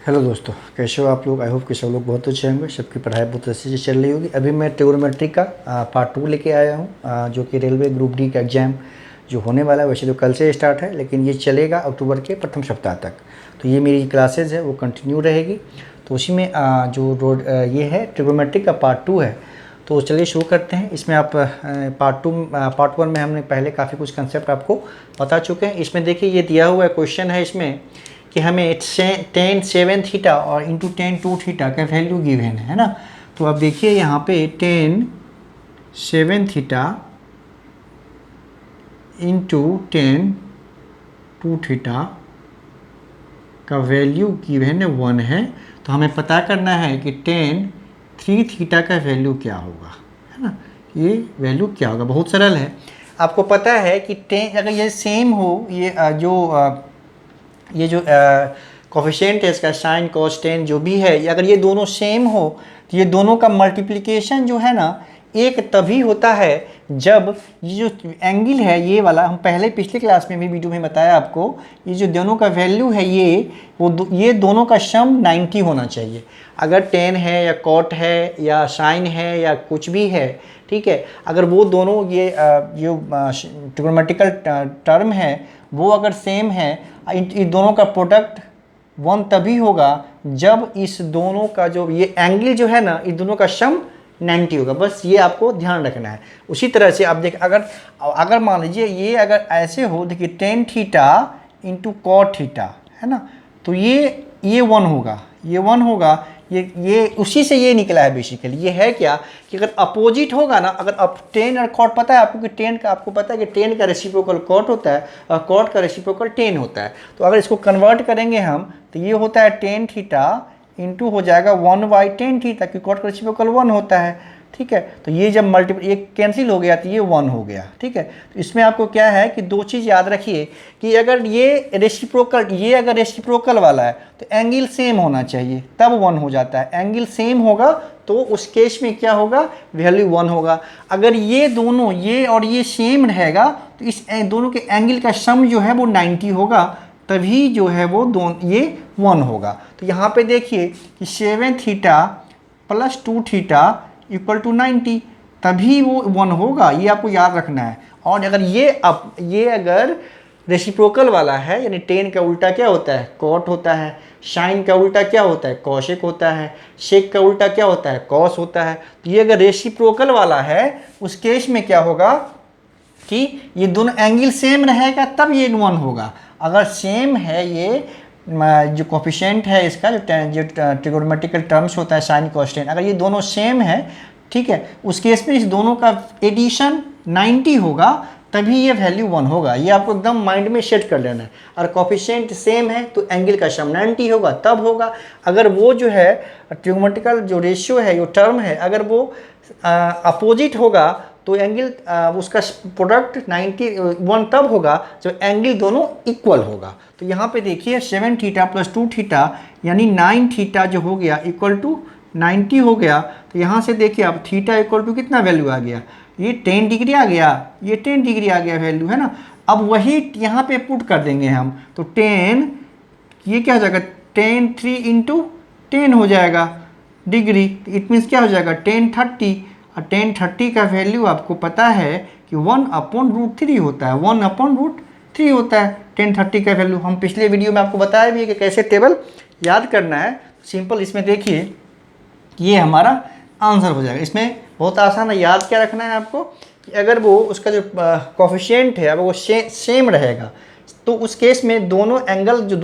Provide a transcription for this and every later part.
Hello दोस्तों, कैसे हो आप लोग। आई होप कि सब लोग बहुत अच्छे होंगे, सबकी पढ़ाई बहुत अच्छे से चल रही होगी। अभी मैं ट्रिग्नोमेट्री का पार्ट 2 लेके आया हूँ, जो कि रेलवे ग्रुप डी का एग्ज़ाम जो होने वाला है। वैसे तो कल से स्टार्ट है, लेकिन ये चलेगा अक्टूबर के प्रथम सप्ताह तक। तो ये मेरी क्लासेज है वो कंटिन्यू रहेगी। तो उसी में ये है ट्रिग्नोमेट्री का पार्ट 2 है। तो चलिए शुरू करते हैं। इसमें आप पार्ट 1 में हमने पहले काफ़ी कुछ कंसेप्ट आपको बता चुके हैं। इसमें देखिए ये दिया हुआ क्वेश्चन है इसमें कि हमें tan 7 थीटा और इंटू tan 2 थीटा का वैल्यू गिवन है ना। तो अब देखिए यहाँ पे tan 7 theta into tan 2 theta का वैल्यू गिवन है 1 है। तो हमें पता करना है कि tan 3 थीटा का वैल्यू क्या होगा, है ना। ये वैल्यू क्या होगा, बहुत सरल है। आपको पता है कि tan अगर ये सेम हो, ये जो कोफिशिएंट है इसका साइन कॉस टेन जो भी है, अगर ये दोनों सेम हो तो ये दोनों का मल्टीप्लिकेशन जो है ना एक तभी होता है जब ये जो एंगल है ये वाला, हम पहले पिछले क्लास में भी वीडियो में बताया आपको, ये जो दोनों का वैल्यू है ये दोनों का सम 90 होना चाहिए। अगर टेन है या कॉट है या साइन है या कुछ भी है, ठीक है, अगर वो दोनों ये जो ट्रिग्नोमेट्रिकल टर्म है वो अगर सेम है, इन दोनों का प्रोडक्ट 1 तभी होगा जब इस दोनों का जो ये एंगल जो है ना, इन दोनों का सम 90 होगा। बस ये आपको ध्यान रखना है। उसी तरह से आप देख, अगर मान लीजिए ये अगर ऐसे हो, देखिए tan theta into cot theta, है ना, तो ये 1 होगा, ये 1 होगा। ये उसी से ये निकला है बेसिकली। ये है क्या कि अगर अपोजिट होगा ना, अगर अब tan और कॉट पता है आपको कि tan का, आपको पता है कि tan का रेसिप्रोकल कॉट होता है और कॉट का रेसिप्रोकल tan होता है। तो अगर इसको कन्वर्ट करेंगे हम तो ये होता है tan थीटा इंटू हो जाएगा 1/tan थीटा, कि कॉट का रेसिप्रोकल 1 होता है, ठीक है। तो ये जब ये कैंसिल हो गया तो ये 1 हो गया, ठीक है। तो इसमें आपको क्या है कि दो चीज़ याद रखिए कि अगर ये रेसिप्रोकल वाला है तो एंगल सेम होना चाहिए, तब 1 हो जाता है। एंगल सेम होगा तो उस केस में क्या होगा, वैल्यू 1 होगा। अगर ये दोनों ये और ये सेम रहेगा तो इस दोनों के एंगल का सम जो है वो 90 होगा, तभी जो है वो ये 1 होगा। तो यहाँ पे देखिए कि 7 theta plus 2 theta equal to 90, तभी वो 1 होगा। ये आपको याद रखना है। और अगर ये अगर रेसिप्रोकल वाला है, यानी tan का उल्टा क्या होता है, कॉट होता है, साइन का उल्टा क्या होता है, कॉसेक होता है, सेक का उल्टा क्या होता है, कॉस होता है। तो ये अगर रेसिप्रोकल वाला है उस केस में क्या होगा कि ये दोनों एंगल सेम रहेगा तब ये 1 होगा। अगर सेम है, ये जो कोफिशिएंट है इसका जो ट्रिग्नोमेट्रिकल टर्म्स होता है साइन कॉस टेन, अगर ये दोनों सेम है, ठीक है, उस केस में इस दोनों का एडिशन 90 होगा, तभी ये वैल्यू 1 होगा। ये आपको एकदम माइंड में सेट कर लेना है। और कोफिशिएंट सेम है तो एंगल का सम 90 होगा, तब होगा। अगर वो जो है ट्रिग्नोमेट्रिकल जो रेशियो है, जो टर्म है, अगर वो अपोजिट होगा तो एंगल उसका प्रोडक्ट 91 तब होगा जब एंगल दोनों इक्वल होगा। तो यहाँ पे देखिए 7 थीटा प्लस 2 थीटा यानी 9 थीटा जो हो गया इक्वल टू 90 हो गया। तो यहाँ से देखिए अब थीटा इक्वल टू कितना वैल्यू आ गया, ये 10 डिग्री आ गया, ये 10 डिग्री आ गया वैल्यू, है ना। अब वही यहाँ पे पुट कर देंगे हम, तो 10 ये क्या हो जाएगा, tan 3 इंटू 10 हो जाएगा डिग्री। इट मीन्स क्या हो जाएगा, tan 30। और tan 30 का वैल्यू आपको पता है कि 1/√3 होता है, 1/√3 होता है tan 30 का वैल्यू। हम पिछले वीडियो में आपको बताया भी है कि कैसे टेबल याद करना है। सिंपल, इसमें देखिए ये हमारा आंसर हो जाएगा। इसमें बहुत आसान है, याद क्या रखना है आपको कि अगर वो उसका जो कोफिशिएंट है अगर वो सेम रहेगा तो उस केस में दोनों एंगल जो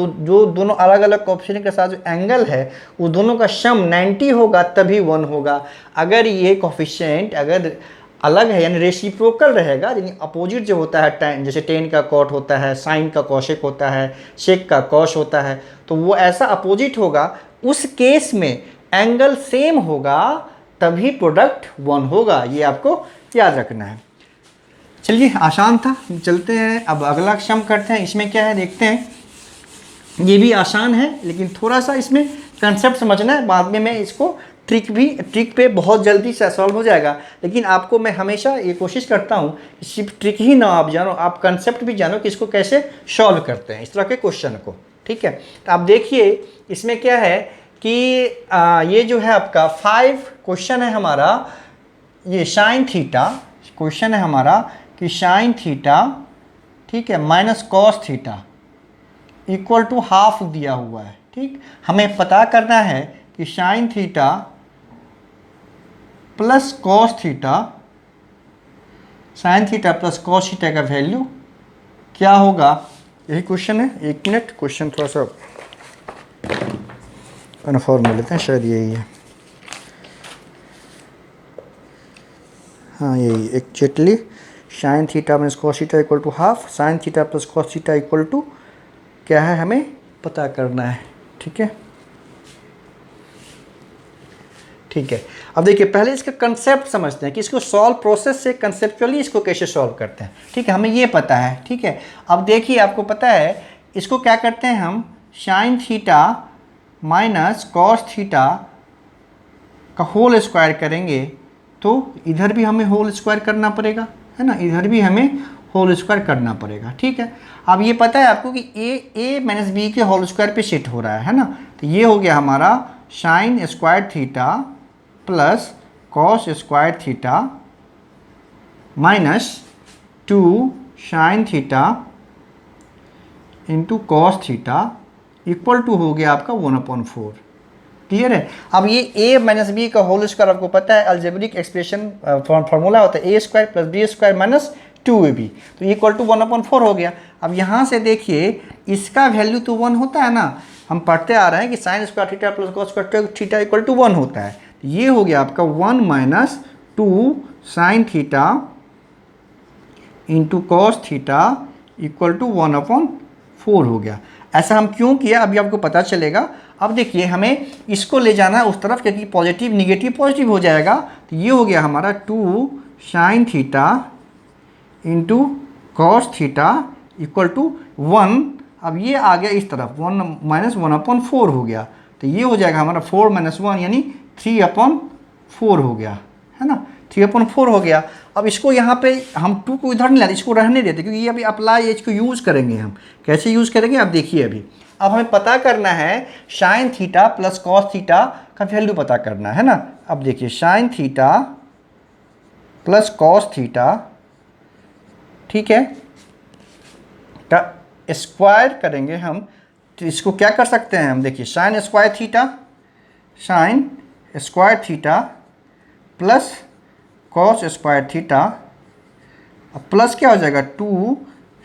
दोनों अलग अलग कोफिशिएंट के साथ जो एंगल है वो दोनों का सम 90 होगा, तभी 1 होगा। अगर ये कोफिशिएंट अगर अलग है यानी रेसिप्रोकल रहेगा, यानी अपोजिट जो होता है, जैसे tan का कॉट होता है, साइन का कॉसेक होता है, सेक का कॉस होता है, तो वो ऐसा अपोजिट होगा। उस केस में एंगल सेम होगा तभी प्रोडक्ट 1 होगा। ये आपको याद रखना है। चलिए आसान था, चलते हैं अब अगला सम करते हैं। इसमें क्या है देखते हैं। ये भी आसान है लेकिन थोड़ा सा इसमें कंसेप्ट समझना है, बाद में मैं इसको ट्रिक पे बहुत जल्दी से सॉल्व हो जाएगा। लेकिन आपको मैं हमेशा ये कोशिश करता हूँ सिर्फ ट्रिक ही ना आप जानो, आप कंसेप्ट भी जानो कि इसको कैसे सॉल्व करते हैं इस तरह के क्वेश्चन को। ठीक है। तो आप देखिए इसमें क्या है कि ये जो है आपका 5 क्वेश्चन है हमारा, ये साइन थीटा क्वेश्चन है हमारा कि साइन थीटा, ठीक है, minus cos theta equal to half दिया हुआ है। ठीक, हमें पता करना है कि sine theta plus cos theta, sine theta plus cos theta का वैल्यू क्या होगा, यही क्वेश्चन है। एक मिनट, क्वेश्चन थोड़ा सा कन्फर्म कर लेते हैं, शायद यही है। हाँ यही actually, sine theta minus cos theta equal to half, sine theta plus cos theta equal to क्या है हमें पता करना है। ठीक है, ठीक है। अब देखिए पहले इसका कंसेप्ट समझते हैं कि इसको सॉल्व प्रोसेस से कंसेप्चुअली इसको कैसे सॉल्व करते हैं। ठीक है, हमें ये पता है। ठीक है, अब देखिए आपको पता है इसको क्या करते हैं हम, sign theta minus cos theta का होल स्क्वायर करेंगे तो इधर भी हमें होल स्क्वायर करना पड़ेगा, है ना, इधर भी हमें होल स्क्वायर करना पड़ेगा। ठीक है, अब ये पता है आपको कि ए माइनस बी के होल स्क्वायर पे शिफ्ट हो रहा है ना, तो ये हो गया हमारा sine square theta plus cos square theta minus 2 sine theta into cos theta equal to हो गया आपका 1/4। क्लियर है। अब ये a माइनस बी का होल स्क्वायर आपको पता है अलजेब्रिक एक्सप्रेशन फॉर्मूला होता है a² plus b² minus 2ab, तो इक्वल टू 1/4 हो गया। अब यहाँ से देखिए इसका वैल्यू तो 1 होता है ना, हम पढ़ते आ रहे हैं कि sine square theta plus cos square theta equal to 1 होता है। ये हो गया आपका 1 minus 2 sine theta into cos theta equal to 1/4 हो गया। ऐसा हम क्यों किया अभी आपको पता चलेगा। अब देखिए हमें इसको ले जाना है उस तरफ, क्योंकि पॉजिटिव निगेटिव पॉजिटिव हो जाएगा, तो ये हो गया हमारा 2 sine theta into cos theta equal to 1। अब ये आ गया इस तरफ 1 माइनस 1/4 हो गया, तो ये हो जाएगा हमारा 4 माइनस 1 यानी 3/4 हो गया, है ना, 3/4 हो गया। अब इसको यहाँ पे हम 2 को इधर नहीं लाते, इसको रहने देते, क्योंकि ये अभी अप्लाई एज को यूज़ करेंगे हम। कैसे यूज़ करेंगे आप देखिए अभी। अब हमें पता करना है sign theta plus cos theta का वैल्यू पता करना है ना। अब देखिए sign theta plus cos theta, ठीक है, का स्क्वायर करेंगे हम, तो इसको क्या कर सकते हैं हम, देखिए sign square theta plus cos square theta, अब प्लस क्या हो जाएगा 2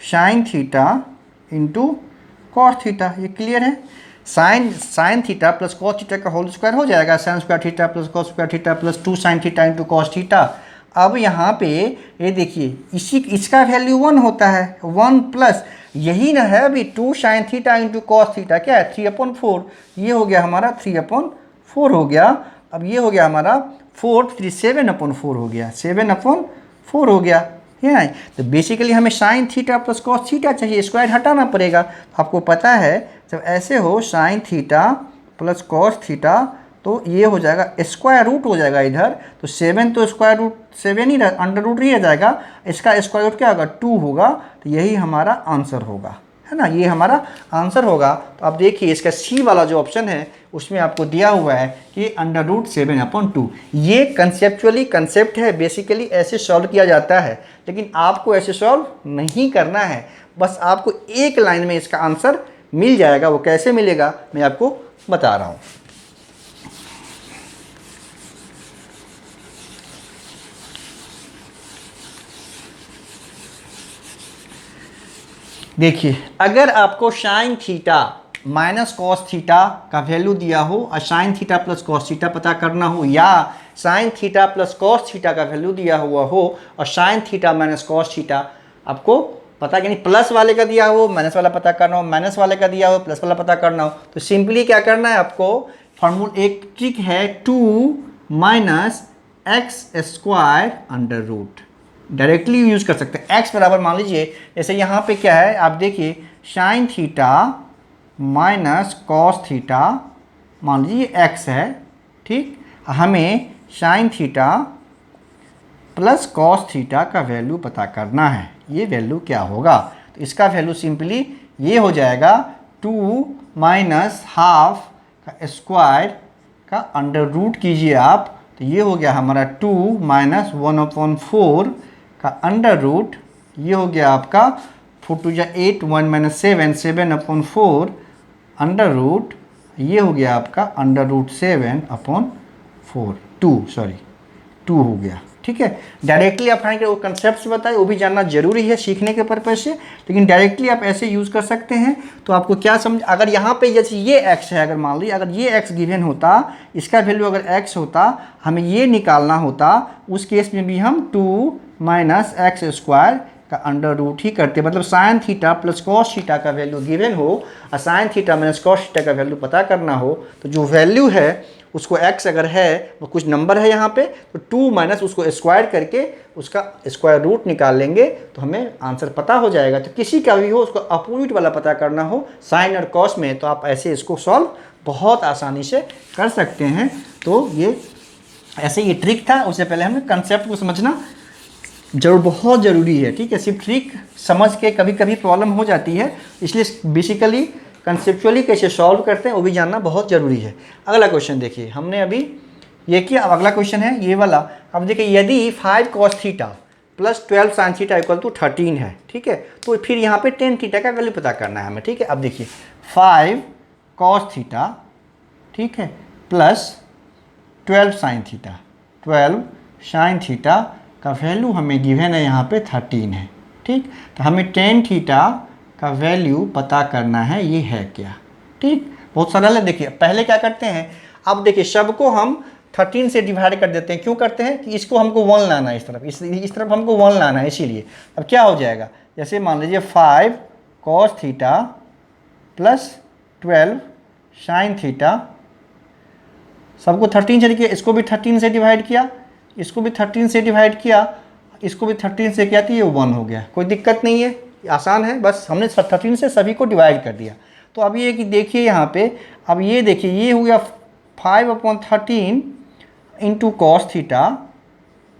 sine theta into cos theta. ये क्लियर है। Sign theta plus cos theta का होल स्क्वायर हो जाएगा sign square theta plus cos square theta plus 2 sine theta into cos theta. अब यहाँ पे ये देखिए इसका वैल्यू 1 होता है, 1 प्लस यही ना है अभी 2 sine theta into cos theta क्या है 3/4, ये हो गया हमारा 3/4 हो गया। अब ये हो गया हमारा 4 3 7/4 हो गया, 7/4 हो गया, है ना। तो बेसिकली हमें sign theta plus cos theta चाहिए, स्क्वायर हटाना पड़ेगा। आपको पता है जब ऐसे हो sign theta plus cos theta तो ये हो जाएगा स्क्वायर रूट हो जाएगा इधर, तो 7 तो स्क्वायर रूट 7 ही अंडर रूट ही रह जाएगा, इसका स्क्वायर रूट क्या होगा 2 होगा, तो यही हमारा आंसर होगा, है ना, ये हमारा आंसर होगा। तो आप देखिए इसका सी वाला जो ऑप्शन है उसमें आपको दिया हुआ है कि √7/2। ये कंसेप्चुअली कंसेप्ट है, बेसिकली ऐसे सॉल्व किया जाता है, लेकिन आपको ऐसे सॉल्व नहीं करना है, बस आपको एक लाइन में इसका आंसर मिल जाएगा। वो कैसे मिलेगा मैं आपको बता रहा हूँ। देखिए अगर आपको sign theta minus cos theta का वैल्यू दिया हो और sign theta plus cos theta पता करना हो, या sign theta plus cos theta का वैल्यू दिया हुआ हो और sign theta minus cos theta आपको पता यानी प्लस वाले का दिया हो माइनस वाला पता करना हो, माइनस वाले का दिया हो प्लस वाला पता करना हो, तो सिंपली क्या करना है आपको, फॉर्मूला एक ट्रिक है 2 minus x² under root, directly use कर सकते हैं। x बराबर मान लीजिए जैसे यहाँ पे क्या है आप देखिए sign theta minus cos theta मान लीजिए x है, ठीक, हमें sign theta plus cos theta का वैल्यू पता करना है, ये वैल्यू क्या होगा, तो इसका वैल्यू सिंपली ये हो जाएगा 2 माइनस हाफ का स्क्वायर का अंडर रूट कीजिए आप, तो ये हो गया हमारा 2 माइनस 1/4 का अंडर रूट, ये हो गया आपका 4 2 जा 8, 1 माइनस 7, 7/4 अंडर रूट, ये हो गया आपका अंडर रूट 7/4, 2 हो गया। ठीक है, डायरेक्टली आप फाइंड वो कंसेप्ट बताए वो भी जानना जरूरी है सीखने के पर्पज से, लेकिन डायरेक्टली आप ऐसे यूज़ कर सकते हैं। तो आपको क्या समझ, अगर यहाँ पे जैसे ये x है, अगर मान लीजिए अगर ये x गिवन होता, इसका वैल्यू अगर x होता, हमें ये निकालना होता, उस केस में भी हम 2 माइनस एक्स स्क्वायर का अंडर रूट ही करते, मतलब sign theta plus cos theta का वैल्यू गिवन हो और sign theta minus cos theta का वैल्यू पता करना हो, तो जो वैल्यू है उसको x अगर है वो कुछ नंबर है यहाँ पे, तो 2 माइनस उसको स्क्वायर करके उसका स्क्वायर रूट निकाल लेंगे तो हमें आंसर पता हो जाएगा। तो किसी का भी हो उसको अपोजिट वाला पता करना हो साइन और कॉस में, तो आप ऐसे इसको सॉल्व बहुत आसानी से कर सकते हैं। तो ये ऐसे ये ट्रिक था, उससे पहले हमें कंसेप्ट को समझना बहुत ज़रूरी है। ठीक है, सिर्फ ट्रिक समझ के कभी कभी प्रॉब्लम हो जाती है, इसलिए बेसिकली कंसेप्चुअली कैसे सॉल्व करते हैं वो भी जानना बहुत ज़रूरी है। अगला क्वेश्चन देखिए, हमने अभी ये किया, अब अगला क्वेश्चन है ये वाला। अब देखिए यदि 5 cos theta plus 12 sin theta equal to 13 है, ठीक है, तो फिर यहाँ पे 10 थीटा का वैल्यू पता करना है हमें। ठीक है, अब देखिए 5 cos थीटा, ठीक है, plus 12 sin theta, 12 sin theta का वैल्यू हमें गिवन है यहाँ पे 13 है। ठीक, तो हमें 10 थीटा का वैल्यू पता करना है, ये है क्या। ठीक, बहुत सरल है। देखिए पहले क्या करते हैं, अब देखिए सबको हम 13 से डिवाइड कर देते हैं। क्यों करते हैं कि इसको हमको 1 लाना है, इस तरफ इस तरफ हमको 1 लाना है, इसीलिए। अब क्या हो जाएगा, जैसे मान लीजिए 5 cos theta plus 12 sin theta, सबको 13 से, देखिए इसको भी 13 से डिवाइड किया, इसको भी 13 से डिवाइड किया, इसको भी 13 से किया, तो ये 1 हो गया। कोई दिक्कत नहीं है, आसान है, बस हमने 13 से सभी को डिवाइड कर दिया। तो अब ये कि देखिए यहाँ पे, अब ये देखिए ये हो गया 5/13 into cos theta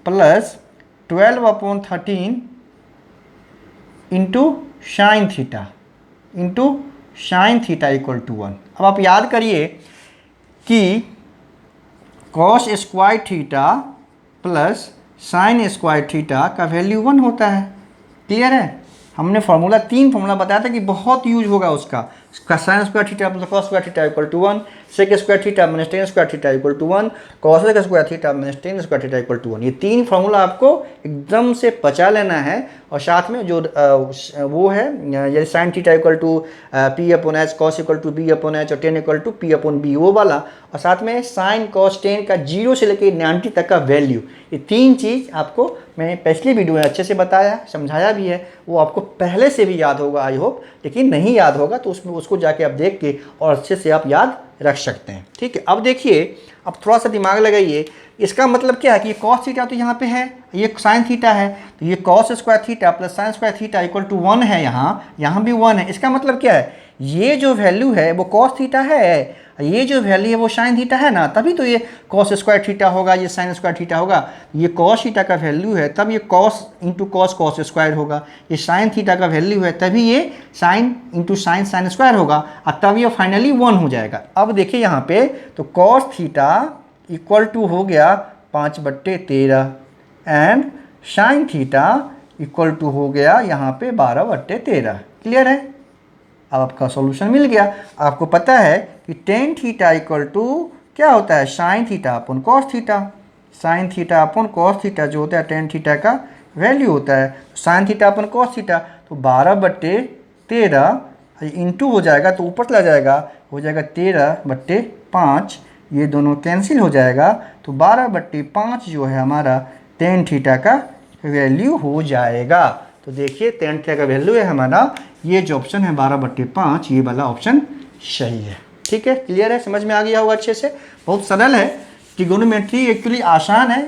plus 12/13 into sine theta equal to 1। अब आप याद करिए कि cos square theta plus sine square theta का वैल्यू 1 होता है। क्लियर है, हमने फार्मूला 3 फार्मूला बताया था कि बहुत यूज होगा उसका sine square theta plus cos square theta equal to 1, sec square theta minus tan square theta equal to 1, cos square theta minus tan square theta equal to 1। ये 3 formula आपको एकदम से पचा लेना है, और साथ में जो वो है जैसे sine theta equal to P/H, cos equal to B/H और टेन इक्वल टू P/B, वो वाला, और साथ में साइन कॉस टेन का 0 से लेकर 90 तक का वैल्यू, ये 3 चीज़ आपको मैंने पिछली वीडियो में अच्छे से बताया, समझाया भी है, वो आपको पहले से भी याद होगा आई होप। लेकिन नहीं याद होगा तो उसमें उसको जाके आप देख के और अच्छे से आप याद रख सकते हैं। ठीक है, अब देखिए, अब थोड़ा सा दिमाग लगाइए, इसका मतलब क्या है कि ये कॉस थीटा तो यहाँ पे है, ये साइन थीटा है, तो ये cos square theta plus sine square theta equal to 1 है, यहाँ भी 1 है। इसका मतलब क्या है, ये जो वैल्यू है वो कॉस थीटा है, ये जो वैल्यू है वो साइन थीटा है ना, तभी तो ये कॉस स्क्वायर थीटा होगा, ये साइन स्क्वायर थीटा होगा। ये कॉस थीटा का वैल्यू है तब ये cos into cos cos square होगा, ये साइन थीटा का वैल्यू है तभी ये sine into sine sine square होगा, और तब ये फाइनली 1 हो जाएगा। अब देखिए यहाँ पे, तो कॉस थीटा इक्वल टू हो गया 5/13 and sine theta equal to हो गया यहाँ पे 12/13। क्लियर है, अब आपका सॉल्यूशन मिल गया। आपको पता है कि टेन थीटा इक्वल टू क्या होता है, साइन थीटा अपन कॉस थीटा, साइन थीटा अपन कॉस थीटा जो होता है टेन थीटा का वैल्यू होता है, साइन थीटा अपन कॉस थीटा, तो 12/13 इंटू हो जाएगा तो ऊपर चला जाएगा, हो जाएगा 13/5, ये दोनों कैंसिल हो जाएगा, तो 12/5 जो है हमारा टेन थीटा का वैल्यू हो जाएगा। तो देखिए टेन थीटा का वैल्यू है हमारा, ये जो ऑप्शन है 12/5, ये वाला ऑप्शन सही है। ठीक है, क्लियर है, समझ में आ गया होगा अच्छे से। बहुत सरल है, ट्रिगोनोमेट्री एक्चुअली आसान है,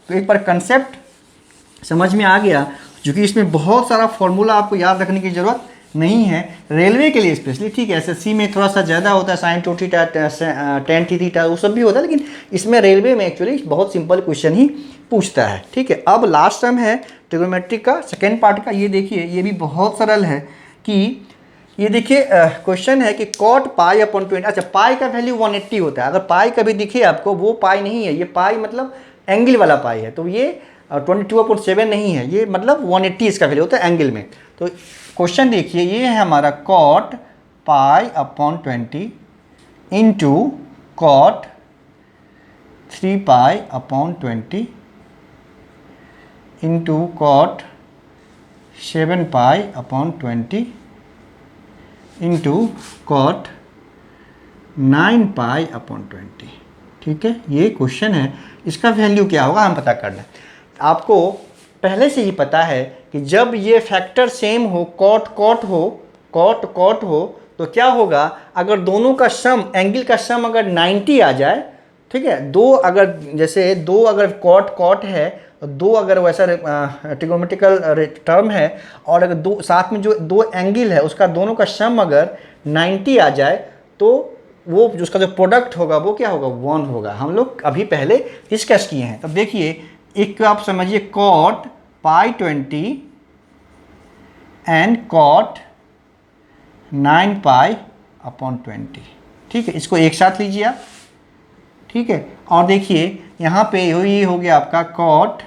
एक बार कंसेप्ट समझ में आ गया, क्योंकि इसमें बहुत सारा फॉर्मूला आपको याद रखने की ज़रूरत नहीं है, रेलवे के लिए स्पेशली। ठीक है, एसएससी में थोड़ा सा ज़्यादा होता है, sign to theta tan theta वो सब भी होता है, लेकिन इसमें रेलवे में एक्चुअली बहुत सिंपल क्वेश्चन ही पूछता है। ठीक है, अब लास्ट टर्म है ट्रिगोनोमेट्री का सेकेंड पार्ट का, ये देखिए, ये भी बहुत सरल है कि ये देखिए क्वेश्चन है कि कॉट पाई अपॉन 20, अच्छा पाई का वैल्यू 180 होता है। अगर पाई कभी दिखे आपको, वो पाई नहीं है, ये पाई मतलब एंगल वाला पाई है, तो ये 22/7 नहीं है, ये मतलब 180 इसका वैल्यू होता है एंगल में। तो क्वेश्चन देखिए, ये है हमारा cot pi upon 20 into cot 3 pi upon 20 into cot 7 pi upon 20 into cot 9 pi upon 20। ठीक है, ये क्वेश्चन है, इसका वैल्यू क्या होगा हम पता कर लें। आपको पहले से ही पता है कि जब ये फैक्टर सेम हो, कॉट कॉट हो, कॉट कॉट हो, तो क्या होगा, अगर दोनों का सम, एंगल का सम अगर 90 आ जाए, ठीक है, दो अगर जैसे दो अगर कॉट कॉट है, दो अगर वैसा ट्रिगोनोमेट्रिकल टर्म है, और अगर दो साथ में जो दो एंगल है उसका दोनों का सम अगर 90 आ जाए, तो वो उसका जो प्रोडक्ट होगा वो क्या होगा, 1 होगा। हम लोग अभी पहले डिस्कस किए हैं। तब देखिए, एक को आप समझिए cot pi 20 and cot 9 pi upon 20। ठीक है, इसको एक साथ लीजिए आप। ठीक है, और देखिए यहाँ पे ये हो गया आपका cot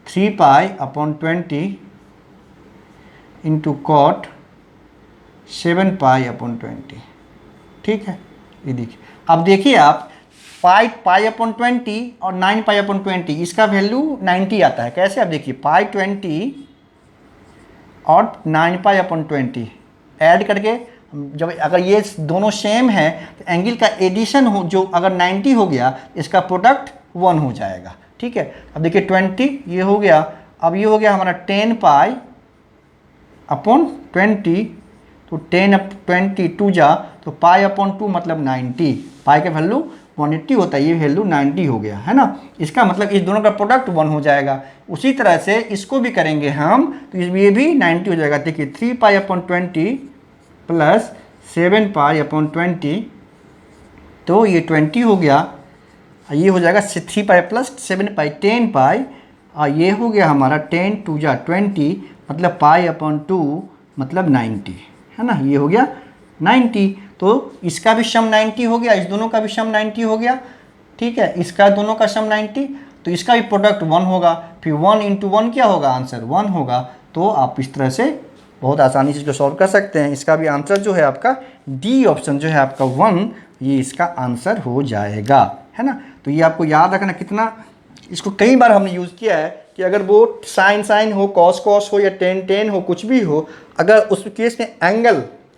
3 pi upon 20 into cot 7 pi upon 20। ठीक है, ये देखिए, अब देखिए आप पाई अपॉन 20 और 9 पाई अपॉन 20, इसका वैल्यू 90 आता है। कैसे, आप देखिए पाई 20 और 9 पाई अपॉन 20 ऐड करके, जब अगर ये दोनों सेम है तो एंगल का एडिशन हो, जो अगर 90 हो गया, इसका प्रोडक्ट 1 हो जाएगा। ठीक है, अब देखिए 20 ये हो गया, अब ये हो गया हमारा 10 पाई अपॉन 20, तो 10 20 2 जा, तो पाई अपॉन 2 मतलब 90, पाई का वैल्यू 180 होता है, ये वैल्यू 90 हो गया है ना। इसका मतलब इस दोनों का प्रोडक्ट 1 हो जाएगा। उसी तरह से इसको भी करेंगे हम, तो ये भी 90 हो जाएगा। देखिए 3 pi upon 20 plus 7 pi upon 20, तो ये 20 हो गया, ये हो जाएगा 3 पाई प्लस 7 पाई 10 पाई, और ये हो गया हमारा 10 2 जा 20 मतलब पाई अपॉन 2 मतलब 90, है ना, ये हो गया 90। तो इसका भी सम 90 हो गया, इस दोनों का भी सम 90 हो गया। ठीक है, इसका दोनों का सम 90, तो इसका भी प्रोडक्ट 1 होगा। फिर 1 इंटू 1 क्या होगा, आंसर 1 होगा। तो आप इस तरह से बहुत आसानी से इसको सॉल्व कर सकते हैं। इसका भी आंसर जो है आपका डी ऑप्शन जो है आपका 1, ये इसका आंसर हो जाएगा, है ना। तो ये आपको याद रखना, कितना इसको कई बार हमने यूज़ किया है कि अगर वो साइन साइन हो, कॉस कॉस हो, या टेन टेन हो, कुछ भी हो, अगर उस केस में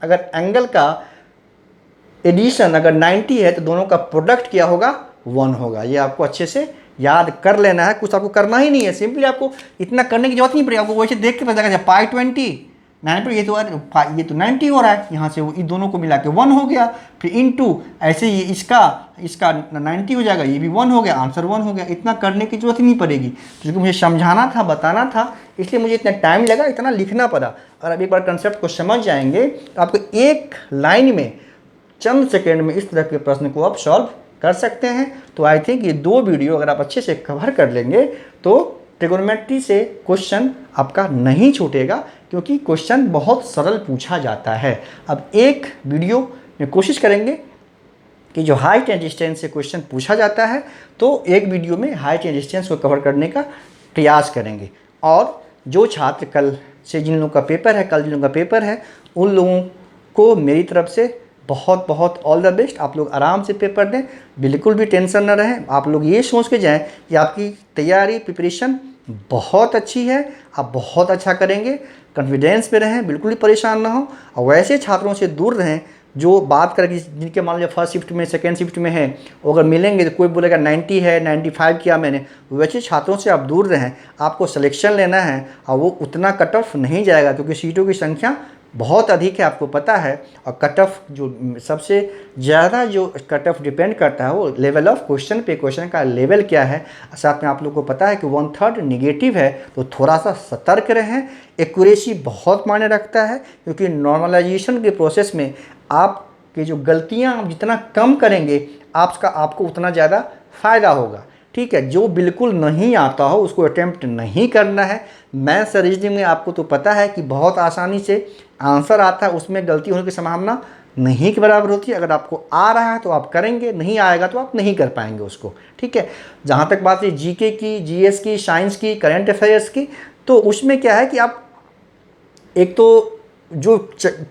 अगर एंगल का एडिशन अगर 90 है, तो दोनों का प्रोडक्ट क्या होगा, 1 होगा। ये आपको अच्छे से याद कर लेना है, कुछ आपको करना ही नहीं है, सिंपली आपको इतना करने की जरूरत नहीं पड़ेगी। आपको वैसे देख के पता चलेगा, पाई 20 9 पर ये तो 90 हो रहा है, यहाँ से इन दोनों को मिला के 1 हो गया। फिर इनटू ऐसे ये इसका 90 हो जाएगा, ये भी 1 हो गया, आंसर 1 हो गया। इतना करने की जरूरत ही नहीं पड़ेगी, क्योंकि मुझे समझाना था, बताना था, इसलिए मुझे इतना टाइम लगा, इतना लिखना पड़ा। और अब एक बार कंसेप्ट को समझ जाएंगे तो आपको एक लाइन में चंद सेकेंड में इस तरह के प्रश्न को आप सॉल्व कर सकते हैं। तो आई थिंक ये 2 वीडियो अगर आप अच्छे से कवर कर लेंगे तो ट्रिगोनोमेट्री से क्वेश्चन आपका नहीं छूटेगा, क्योंकि क्वेश्चन बहुत सरल पूछा जाता है। अब एक वीडियो में कोशिश करेंगे कि जो हाइट एंड डिस्टेंस से क्वेश्चन पूछा जाता है, तो एक वीडियो में हाइट एंड डिस्टेंस को कवर करने का प्रयास करेंगे। और जो छात्र कल से जिन लोगों का पेपर है, कल जिन लोगों का पेपर है, उन लोगों को मेरी तरफ से बहुत बहुत ऑल द बेस्ट। आप लोग आराम से पेपर दें, बिल्कुल भी टेंशन न रहें। आप लोग ये सोच के जाएं कि आपकी तैयारी प्रिपरेशन बहुत अच्छी है, आप बहुत अच्छा करेंगे, कॉन्फिडेंस पे रहें, बिल्कुल ही परेशान ना हो। और वैसे छात्रों से दूर रहें जो बात करें, जिनके मान लीजिए फर्स्ट शिफ्ट में, सेकेंड शिफ्ट में है, वो अगर मिलेंगे तो कोई बोलेगा 90 है, 95 किया मैंने, वैसे छात्रों से आप दूर रहें। आपको सिलेक्शन लेना है और वो उतना कट ऑफ नहीं जाएगा, क्योंकि सीटों की संख्या बहुत अधिक है, आपको पता है। और कट ऑफ जो सबसे ज़्यादा जो कट ऑफ डिपेंड करता है वो लेवल ऑफ क्वेश्चन पे, क्वेश्चन का लेवल क्या है। साथ में आप लोगों को पता है कि 1/3 निगेटिव है, तो थोड़ा सा सतर्क रहें। एक्यूरेसी बहुत मायने रखता है, क्योंकि नॉर्मलाइजेशन के प्रोसेस में आपकी जो गलतियाँ आप जितना कम करेंगे, आपको उतना ज़्यादा फ़ायदा होगा। ठीक है, जो बिल्कुल नहीं आता हो उसको अटेम्प्ट नहीं करना है। मैथ्स रीजनिंग में आपको तो पता है कि बहुत आसानी से आंसर आता है उसमें गलती होने की संभावना नहीं के बराबर होती है। अगर आपको आ रहा है तो आप करेंगे, नहीं आएगा तो आप नहीं कर पाएंगे उसको, ठीक है। जहाँ तक बात है जीके की, जीएस की, साइंस की, करंट अफेयर्स की, तो उसमें क्या है कि आप एक तो जो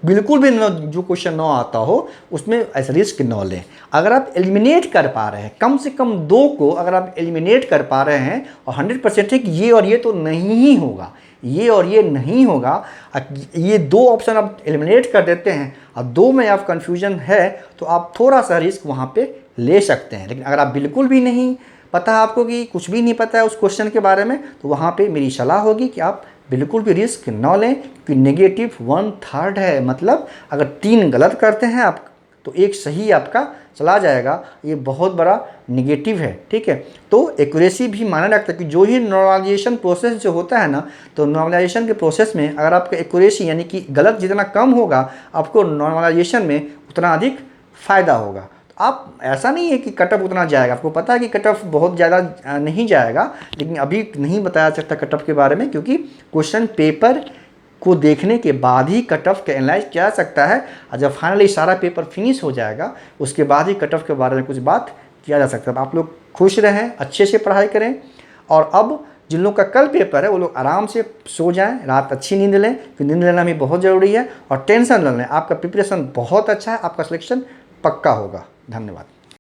बिल्कुल भी जो क्वेश्चन ना आता हो उसमें ऐसा रिस्क न लें। अगर आप एलिमिनेट कर पा रहे हैं, कम से कम 2 को अगर आप एलिमिनेट कर पा रहे हैं और 100% है कि ये और ये तो नहीं ही होगा, ये और ये नहीं होगा, ये 2 ऑप्शन आप एलिमिनेट कर देते हैं और 2 में आप कन्फ्यूजन है तो आप थोड़ा सा रिस्क वहाँ पे ले सकते हैं। लेकिन अगर आप बिल्कुल भी नहीं पता है, आपको कि कुछ भी नहीं पता है उस क्वेश्चन के बारे में, तो वहाँ पे मेरी सलाह होगी कि आप बिल्कुल भी रिस्क न लें, कि नेगेटिव 1/3 है। मतलब अगर 3 गलत करते हैं आप तो 1 सही आपका चला जाएगा, ये बहुत बड़ा नेगेटिव है, ठीक है। तो एक्यूरेसी भी मायने रखता है कि जो ही नॉर्मलाइजेशन प्रोसेस जो होता है ना, तो नॉर्मलाइजेशन के प्रोसेस में अगर आपका एक्यूरेसी यानी कि गलत जितना कम होगा, आपको नॉर्मलाइजेशन में उतना अधिक फ़ायदा होगा। आप ऐसा नहीं है कि कट ऑफ उतना जाएगा, आपको पता है कि कट ऑफ बहुत ज़्यादा नहीं जाएगा, लेकिन अभी नहीं बताया सकता कट ऑफ के बारे में, क्योंकि क्वेश्चन पेपर को देखने के बाद ही कट ऑफ का एनालाइज किया जा सकता है। और जब फाइनली सारा पेपर फिनिश हो जाएगा उसके बाद ही कट ऑफ के बारे में कुछ बात किया जा सकता है। आप लोग खुश रहें, अच्छे से पढ़ाई करें, और अब जिन लोग का कल पेपर है वो लोग आराम से सो जाएं, रात अच्छी नींद लें, क्योंकि नींद लेना भी बहुत ज़रूरी है, और टेंशन न लें। आपका प्रिपरेशन बहुत अच्छा है, आपका सिलेक्शन पक्का होगा। धन्यवाद।